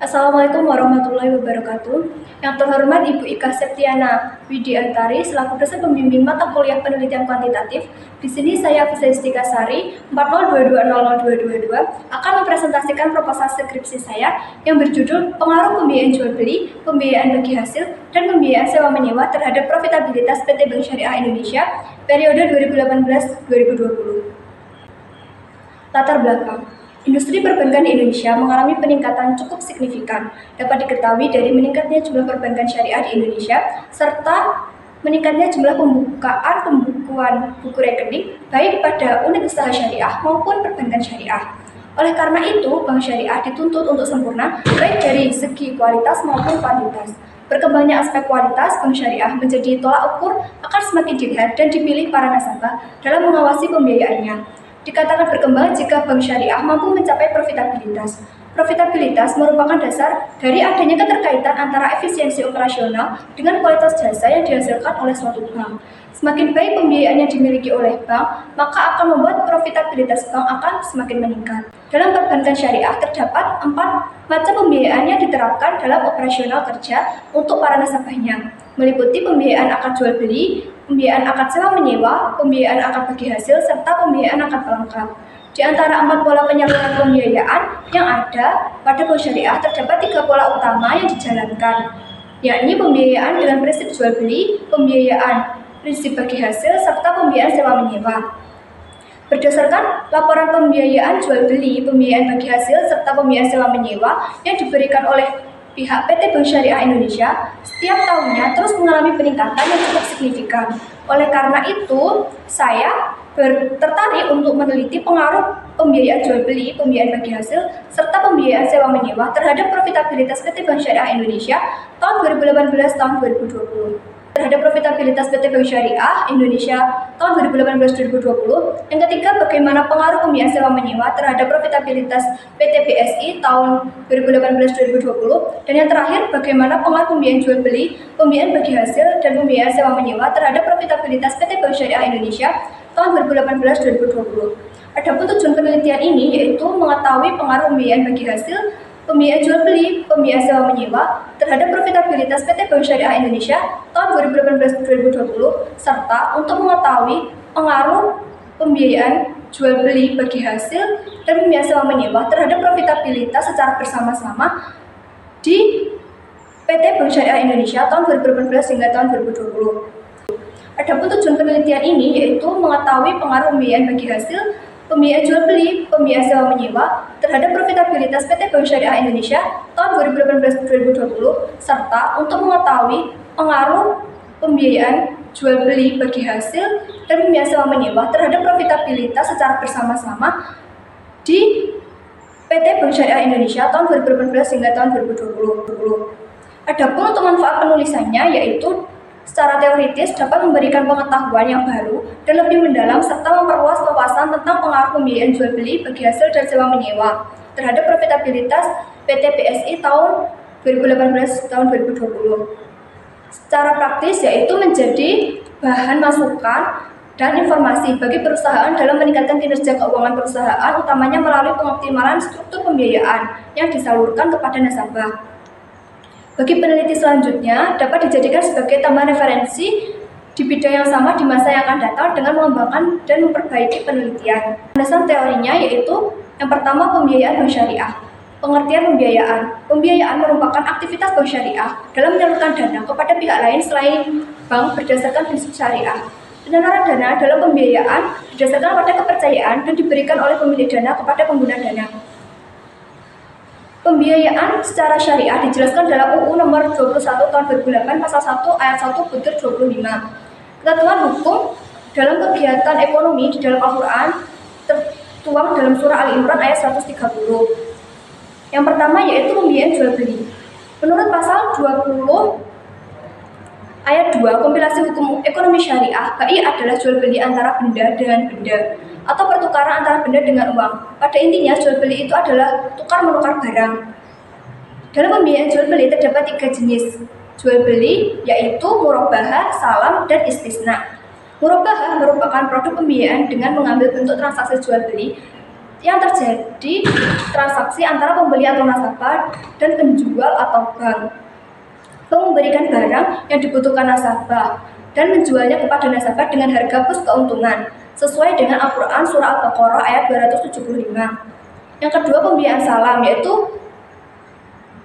Assalamualaikum warahmatullahi wabarakatuh. Yang terhormat Ibu Ika Septiana Widiantari selaku dosen pembimbing mata kuliah penelitian kuantitatif. Di sini saya Fisa Yustika Sari 4022002222 akan mempresentasikan proposal skripsi saya yang berjudul Pengaruh Pembiayaan Jual Beli, Pembiayaan Bagi Hasil, dan Pembiayaan Sewa Menyewa terhadap Profitabilitas PT Bank Syariah Indonesia periode 2018-2020. Latar belakang. Industri perbankan di Indonesia mengalami peningkatan cukup signifikan. Dapat diketahui dari meningkatnya jumlah perbankan syariah di Indonesia, serta meningkatnya jumlah pembukuan buku rekening, baik pada unit usaha syariah maupun perbankan syariah. Oleh karena itu, bank syariah dituntut untuk sempurna, baik dari segi kualitas maupun kuantitas. Berkembangnya aspek kualitas bank syariah menjadi tolak ukur akan semakin dilihat dan dipilih para nasabah dalam mengawasi pembiayaannya. Dikatakan berkembang jika bank syariah mampu mencapai profitabilitas. Profitabilitas merupakan dasar dari adanya keterkaitan antara efisiensi operasional dengan kualitas jasa yang dihasilkan oleh suatu bank. Semakin baik pembiayaan yang dimiliki oleh bank, maka akan membuat profitabilitas bank akan semakin meningkat. Dalam perbankan syariah terdapat 4 macam pembiayaan yang diterapkan dalam operasional kerja untuk para nasabahnya, meliputi pembiayaan akad jual beli, pembiayaan akad sewa menyewa, pembiayaan akad bagi hasil, serta pembiayaan akad pelengkap. Di antara 4 pola penyaluran pembiayaan yang ada pada bank syariah terdapat 3 pola utama yang dijalankan, yakni pembiayaan dengan prinsip jual beli, pembiayaan prinsip bagi hasil, serta pembiayaan sewa menyewa. Berdasarkan laporan pembiayaan jual beli, pembiayaan bagi hasil, serta pembiayaan sewa menyewa yang diberikan oleh pihak PT Bank Syariah Indonesia, setiap tahunnya terus mengalami peningkatan yang cukup signifikan. Oleh karena itu, saya tertarik untuk meneliti pengaruh pembiayaan jual beli, pembiayaan bagi hasil, serta pembiayaan sewa menyewa terhadap profitabilitas PT Bank Syariah Indonesia tahun 2018 tahun 2020. Terhadap profitabilitas PT Bank Syariah Indonesia tahun 2018-2020. Yang ketiga, bagaimana pengaruh pembiayaan sewa menyewa terhadap profitabilitas PT BSI tahun 2018-2020. Dan yang terakhir, bagaimana pengaruh pembiayaan jual beli, pembiayaan bagi hasil, dan pembiayaan sewa menyewa terhadap profitabilitas PT Bank Syariah Indonesia tahun 2018-2020. Adapun tujuan penelitian ini yaitu mengetahui pengaruh pembiayaan bagi hasil, pembiayaan jual beli, pembiayaan sewa menyewa terhadap profitabilitas PT Bank Syariah Indonesia tahun 2018-2020, serta untuk mengetahui pengaruh pembiayaan jual beli bagi hasil dan pembiayaan sewa menyewa terhadap profitabilitas secara bersama-sama di PT Bank Syariah Indonesia tahun 2018 hingga tahun 2020. Adapun tujuan penelitian ini yaitu mengetahui pengaruh pembiayaan bagi hasil, pembiayaan jual beli, pembiayaan sewa menyewa terhadap profitabilitas PT Bank Syariah Indonesia tahun 2018-2020, serta untuk mengetahui pengaruh pembiayaan jual beli bagi hasil dan pembiayaan sewa menyewa terhadap profitabilitas secara bersama-sama di PT Bank Syariah Indonesia tahun 2018 hingga tahun 2020. Adapun untuk manfaat penulisannya yaitu secara teoritis dapat memberikan pengetahuan yang baru dan lebih mendalam serta memperluas wawasan tentang pengaruh pembiayaan jual beli bagi hasil dan sewa menyewa terhadap profitabilitas PT BSI tahun 2018 tahun 2020. Secara praktis yaitu menjadi bahan masukan dan informasi bagi perusahaan dalam meningkatkan kinerja keuangan perusahaan, utamanya melalui pengoptimalan struktur pembiayaan yang disalurkan kepada nasabah. Bagi peneliti selanjutnya, dapat dijadikan sebagai tambahan referensi di bidang yang sama di masa yang akan datang dengan mengembangkan dan memperbaiki penelitian. Landasan teorinya yaitu yang pertama, pembiayaan bank syariah. Pengertian pembiayaan. Pembiayaan merupakan aktivitas bank syariah dalam menyalurkan dana kepada pihak lain selain bank berdasarkan prinsip syariah. Penyaluran dana dalam pembiayaan berdasarkan pada kepercayaan dan diberikan oleh pemilik dana kepada pengguna dana. Pembiayaan secara syariah dijelaskan dalam UU Nomor 21 Tahun 2008 Pasal 1 Ayat 1 Butir 25. Ketentuan hukum dalam kegiatan ekonomi di dalam Al-Quran tertuang dalam surah Ali Imran ayat 130. Yang pertama yaitu pembiayaan jual beli. Menurut pasal 20 ayat 2 kompilasi hukum ekonomi syariah, BAI adalah jual beli antara benda dengan benda atau pertukaran antara benda dengan uang. Pada intinya, jual beli itu adalah tukar menukar barang. Dalam pembiayaan jual beli terdapat 3 jenis jual beli, yaitu murabahah, salam, dan istisna. Murabahah merupakan produk pembiayaan dengan mengambil bentuk transaksi jual beli yang terjadi transaksi antara pembeli atau nasabah dan penjual atau bank. Bank memberikan barang yang dibutuhkan nasabah dan menjualnya kepada nasabah dengan harga plus keuntungan sesuai dengan Al-Quran Surah Al-Baqarah ayat 275. Yang kedua, pembiayaan salam, yaitu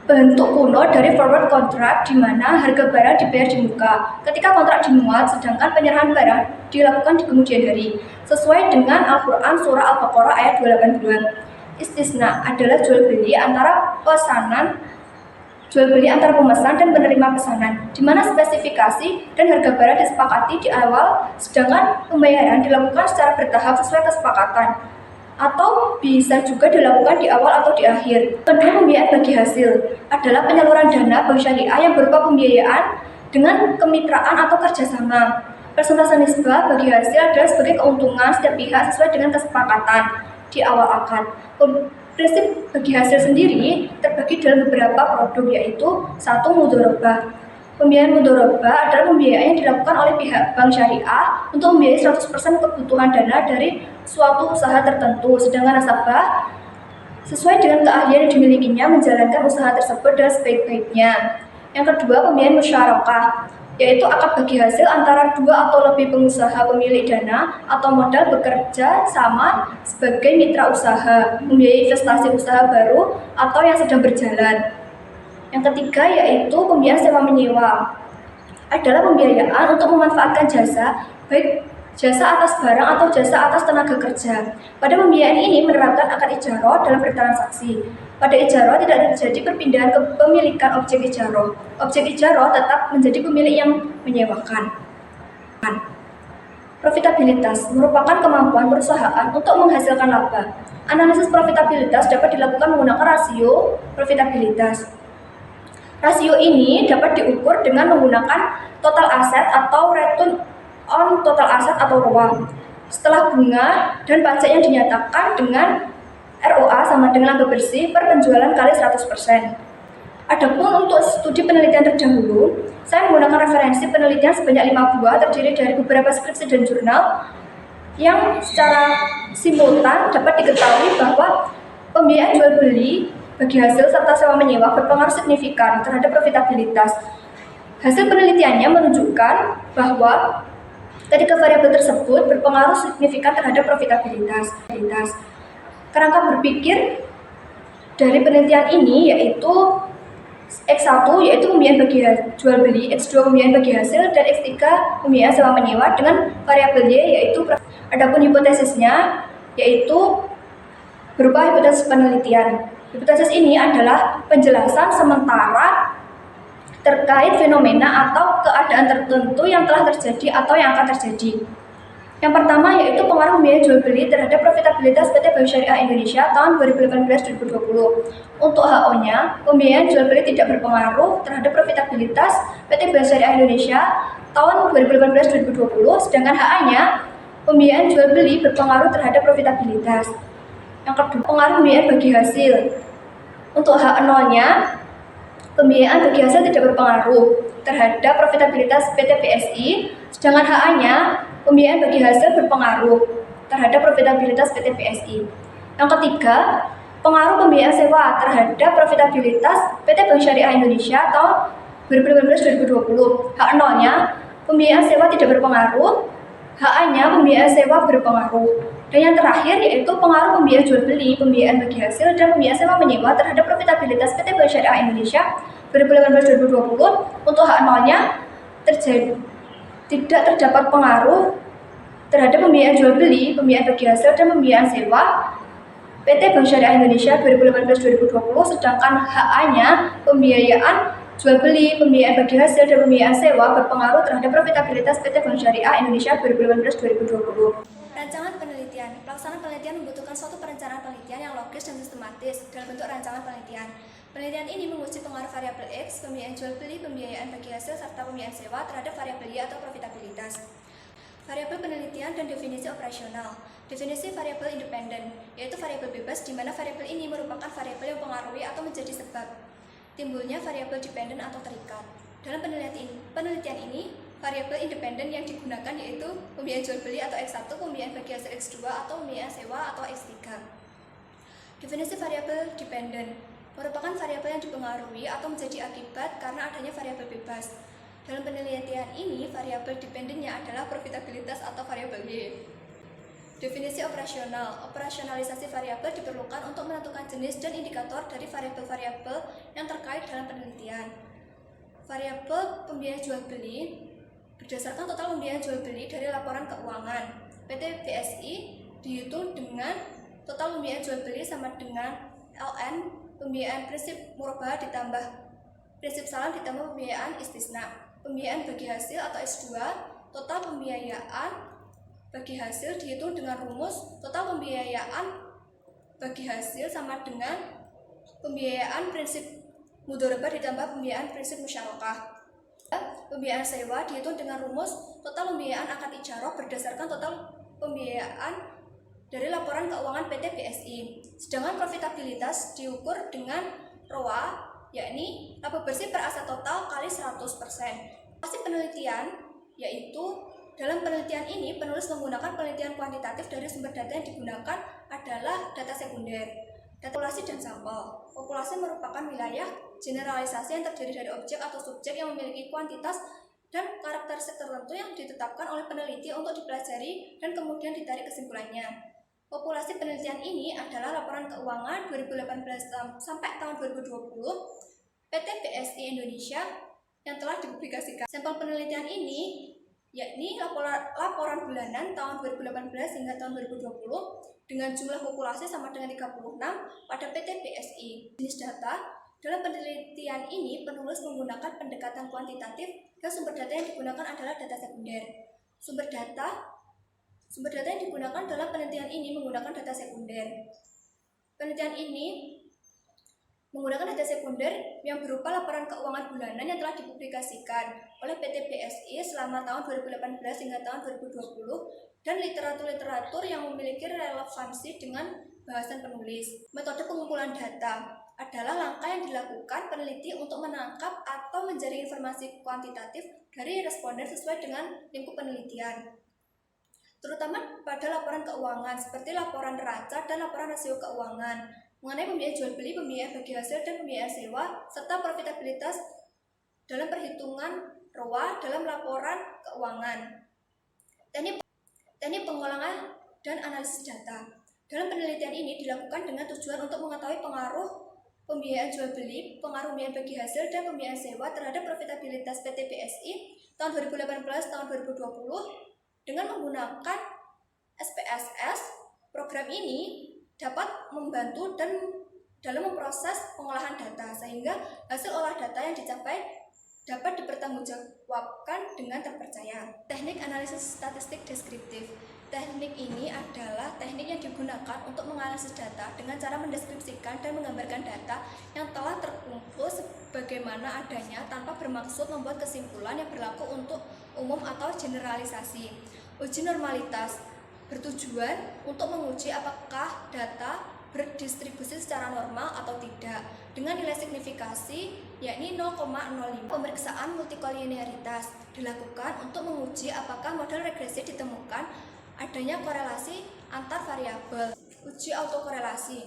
bentuk kuno dari forward contract di mana harga barang dibayar di muka ketika kontrak dimuat, sedangkan penyerahan barang dilakukan di kemudian hari sesuai dengan Al-Quran Surah Al-Baqarah ayat 282. Istisna adalah jual beli antara pemesan dan penerima pesanan, di mana spesifikasi dan harga barang disepakati di awal, sedangkan pembayaran dilakukan secara bertahap sesuai kesepakatan, atau bisa juga dilakukan di awal atau di akhir. Kedua, pembiayaan bagi hasil adalah penyaluran dana bank syariah yang berupa pembiayaan dengan kemitraan atau kerjasama. Persentase nisbah bagi hasil adalah sebagai keuntungan setiap pihak sesuai dengan kesepakatan di awal akad. Prinsip bagi hasil sendiri terbagi dalam beberapa produk, yaitu 1. Mudharabah. Pembiayaan mudharabah adalah pembiayaan yang dilakukan oleh pihak bank syariah untuk membiayai 100% kebutuhan dana dari suatu usaha tertentu, sedangkan nasabah sesuai dengan keahlian yang dimilikinya menjalankan usaha tersebut dengan sebaik-baiknya. Yang kedua, pembiayaan musyarakah, yaitu akad bagi hasil antara 2 atau lebih pengusaha pemilik dana atau modal bekerja sama sebagai mitra usaha, membiayai investasi usaha baru atau yang sedang berjalan. Yang ketiga, yaitu pembiayaan sewa menyewa, adalah pembiayaan untuk memanfaatkan jasa, baik jasa atas barang atau jasa atas tenaga kerja. Pada pembiayaan ini menerapkan akad ijarah dalam bertransaksi. Pada ijarah tidak terjadi perpindahan kepemilikan objek ijarah. Objek ijarah tetap menjadi pemilik yang menyewakan. Profitabilitas merupakan kemampuan perusahaan untuk menghasilkan laba. Analisis profitabilitas dapat dilakukan menggunakan rasio profitabilitas. Rasio ini dapat diukur dengan menggunakan total aset atau return on total aset atau ROA setelah bunga dan pajak yang dinyatakan dengan ROA sama dengan laba bersih per penjualan kali 100%. Adapun untuk studi penelitian terdahulu, saya menggunakan referensi penelitian sebanyak 5 buah terdiri dari beberapa skripsi dan jurnal yang secara simultan dapat diketahui bahwa pembiayaan jual beli bagi hasil serta sewa menyewa berpengaruh signifikan terhadap profitabilitas. Hasil penelitiannya menunjukkan bahwa ketika variabel tersebut berpengaruh signifikan terhadap profitabilitas. Kerangka berpikir dari penelitian ini yaitu X1 yaitu pembiayaan bagi jual beli, X2 pembiayaan bagi hasil, dan X3 pembiayaan sewa menyewa dengan variabel Y yaitu. Adapun hipotesisnya yaitu berupa hipotesis penelitian. Hipotesis ini adalah penjelasan sementara terkait fenomena atau keadaan tertentu yang telah terjadi atau yang akan terjadi. Yang pertama yaitu pengaruh pembiayaan jual beli terhadap profitabilitas PT Bank Syariah Indonesia tahun 2018-2020. Untuk HO-nya, pembiayaan jual beli tidak berpengaruh terhadap profitabilitas PT Bank Syariah Indonesia tahun 2018-2020, sedangkan HA-nya, pembiayaan jual beli berpengaruh terhadap profitabilitas. Yang kedua, pengaruh pembiayaan bagi hasil. Untuk H0-nya, pembiayaan bagi hasil tidak berpengaruh terhadap profitabilitas PT BSI, sedangkan HA-nya, pembiayaan bagi hasil berpengaruh terhadap profitabilitas PT BSI. Yang ketiga, pengaruh pembiayaan sewa terhadap profitabilitas PT Bank Syariah Indonesia tahun 2018-2020. H0-nya, pembiayaan sewa tidak berpengaruh, HA-nya, pembiayaan sewa berpengaruh. Dan yang terakhir yaitu pengaruh pembiayaan jual beli, pembiayaan bagi hasil, dan pembiayaan sewa menyewa terhadap profitabilitas PT Bank Syariah Indonesia 2018-2020. Untuk H0-nya tidak terdapat pengaruh terhadap pembiayaan jual beli, pembiayaan bagi hasil, dan pembiayaan sewa PT Bank Syariah Indonesia 2018-2020, sedangkan HA-nya, pembiayaan jual beli, pembiayaan bagi hasil, dan pembiayaan sewa berpengaruh terhadap profitabilitas PT Bank Syariah Indonesia 2018-2020. Rancangan penelitian. Pelaksanaan penelitian membutuhkan suatu perencanaan penelitian yang logis dan sistematis dalam bentuk rancangan penelitian. Penelitian ini menguji pengaruh variabel X, pembiayaan jual beli, pembiayaan bagi hasil, serta pembiayaan sewa terhadap variabel Y atau profitabilitas. Variabel penelitian dan definisi operasional. Definisi variabel independen, yaitu variabel bebas di mana variabel ini merupakan variabel yang mempengaruhi atau menjadi sebab timbulnya variabel dependen atau terikat. Dalam penelitian ini, variabel independen yang digunakan yaitu pembiayaan jual beli atau X1, pembiayaan bagi hasil X2, atau pembiayaan sewa atau X3. Definisi variabel dependent merupakan variabel yang dipengaruhi atau menjadi akibat karena adanya variabel bebas. Dalam penelitian ini, variabel dependentnya adalah profitabilitas atau variabel Y. Definisi operasional. Operasionalisasi variabel diperlukan untuk menentukan jenis dan indikator dari variabel-variabel yang terkait dalam penelitian. Variabel pembiayaan jual beli berdasarkan total pembiayaan jual beli dari laporan keuangan. PT BSI dihitung dengan total pembiayaan jual beli sama dengan LN pembiayaan prinsip murabah ditambah prinsip salam ditambah pembiayaan istisna. Pembiayaan bagi hasil atau S2, total pembiayaan bagi hasil dihitung dengan rumus total pembiayaan bagi hasil sama dengan pembiayaan prinsip mudharabah ditambah pembiayaan prinsip musyarakah. Pembiayaan sewa dihitung dengan rumus total pembiayaan akad ijarah berdasarkan total pembiayaan dari laporan keuangan PT BSI. Sedangkan profitabilitas diukur dengan ROA, yakni laba bersih per aset total kali 100%. Hasil penelitian yaitu dalam penelitian ini, penulis menggunakan penelitian kuantitatif dari sumber data yang digunakan adalah data sekunder, data populasi dan sampel. Populasi merupakan wilayah generalisasi yang terdiri dari objek atau subjek yang memiliki kuantitas dan karakteristik tertentu yang ditetapkan oleh peneliti untuk dipelajari dan kemudian ditarik kesimpulannya. Populasi penelitian ini adalah laporan keuangan 2018 sampai tahun 2020 PT BSI Indonesia yang telah dipublikasikan. Sampel penelitian ini yakni laporan bulanan tahun 2018 hingga tahun 2020 dengan jumlah populasi sama dengan 36 pada PT BSI. Jenis data dalam penelitian ini penulis menggunakan pendekatan kuantitatif dan sumber data yang digunakan adalah data sekunder. Sumber data yang digunakan dalam penelitian ini menggunakan data sekunder. Penelitian ini menggunakan data sekunder yang berupa laporan keuangan bulanan yang telah dipublikasikan oleh PT BSI selama tahun 2018 hingga tahun 2020 dan literatur-literatur yang memiliki relevansi dengan bahasan penulis. Metode pengumpulan data adalah langkah yang dilakukan peneliti untuk menangkap atau menjaring informasi kuantitatif dari responden sesuai dengan lingkup penelitian, terutama pada laporan keuangan seperti laporan neraca dan laporan rasio keuangan mengenai pembiayaan jual beli, pembiayaan bagi hasil, dan pembiayaan sewa, serta profitabilitas dalam perhitungan ROA dalam laporan keuangan. Teknik pengolahan dan analisis data. Dalam penelitian ini dilakukan dengan tujuan untuk mengetahui pengaruh pembiayaan jual beli, pengaruh pembiayaan bagi hasil, dan pembiayaan sewa terhadap profitabilitas PT BSI tahun 2018 tahun 2020 dengan menggunakan SPSS. Program ini dapat membantu dan dalam memproses pengolahan data sehingga hasil olah data yang dicapai dapat dipertanggungjawabkan dengan terpercaya. Teknik analisis statistik deskriptif. Teknik ini adalah teknik yang digunakan untuk menganalisis data dengan cara mendeskripsikan dan menggambarkan data yang telah terkumpul sebagaimana adanya tanpa bermaksud membuat kesimpulan yang berlaku untuk umum atau generalisasi. Uji normalitas bertujuan untuk menguji apakah data berdistribusi secara normal atau tidak dengan nilai signifikasi yakni 0,05. Pemeriksaan multikolinearitas dilakukan untuk menguji apakah model regresi ditemukan adanya korelasi antar variabel. Uji autokorelasi.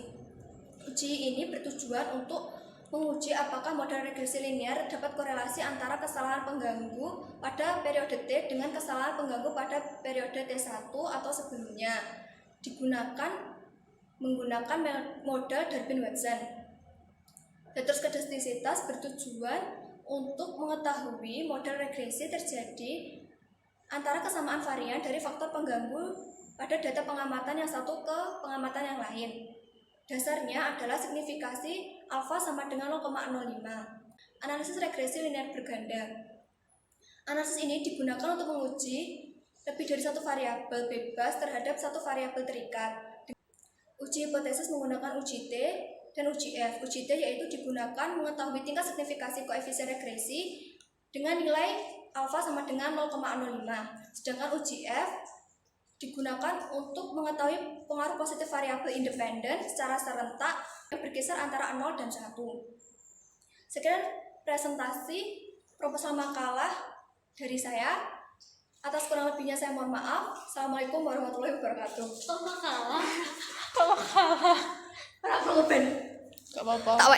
Uji ini bertujuan untuk menguji apakah model regresi linear dapat korelasi antara kesalahan pengganggu pada periode T dengan kesalahan pengganggu pada periode T1 atau sebelumnya. Menggunakan model Darwin-Watson. Heteroskedastisitas bertujuan untuk mengetahui model regresi terjadi antara kesamaan varian dari faktor pengganggu pada data pengamatan yang satu ke pengamatan yang lain. Dasarnya adalah signifikasi alfa sama dengan 0,05. Analisis regresi linear berganda. Analisis ini digunakan untuk menguji lebih dari satu variabel bebas terhadap satu variabel terikat. Uji hipotesis menggunakan uji T dan uji F. Uji T yaitu digunakan mengetahui tingkat signifikasi koefisien regresi dengan nilai alfa sama dengan 0,05. Sedangkan uji F digunakan untuk mengetahui pengaruh positif variabel independen secara serentak yang berkisar antara 0 dan 1. Sekian presentasi proposal makalah dari saya. Atas kurang lebihnya saya mohon maaf. Assalamualaikum warahmatullahi wabarakatuh. Kok makalah? Ora aku ngeband. Gak apa-apa. Tak